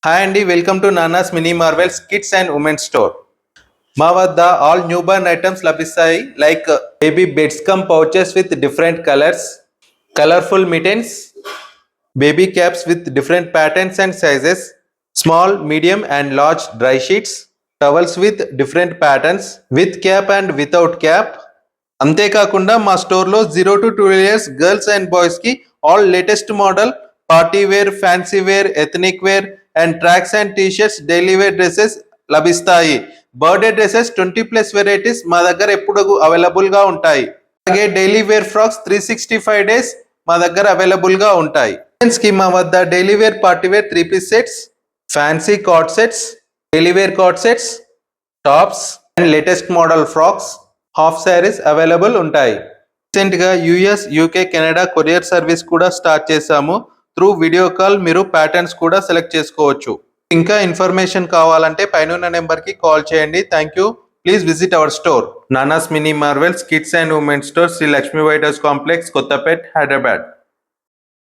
Hi అండి, welcome to Nana's Mini Marvels kids and women's store. మా వద్ద all new born items లభిస్తాయి. Like baby beds cum pouches with different colours, colourful mittens, baby caps with different patterns and sizes, small, medium and large dry sheets, towels with different patterns, with cap and without cap. అంతేకాకుండా మా స్టోర్లో 0 to 2 years girls and బాయ్స్కి all latest model party wear, fancy wear, ethnic wear and tracks and T-shirts, daily wear dresses లభిస్తాయి. Birthday dresses 20+ varieties మా దగ్గర ఎప్పుడు అవైలబుల్గా ఉంటాయి. అలాగే డైలీ వేర్ ఫ్రాక్స్ 365 days మా దగ్గర అవైలబుల్గా ఉంటాయి. కి మా వద్ద daily wear, party wear 3-piece sets, fancy co-ord sets, daily wear co-ord sets, tops and latest model frocks, half saris available ఉంటాయి. రీసెంట్గా US, UK, Canada courier service కూడా స్టార్ట్ చేశాము. త్రూ వీడియో కాల్ మీరు ప్యాటర్న్స్ కూడా సెలెక్ట్ చేసుకోవచ్చు. ఇంకా information కావాలంటే పైన నెంబర్కి కాల్ చేయండి. Thank you. Please visit our store Nana's Mini Marvels kids and women's store, Sri Lakshmi White House complex, Kothapet, Hyderabad.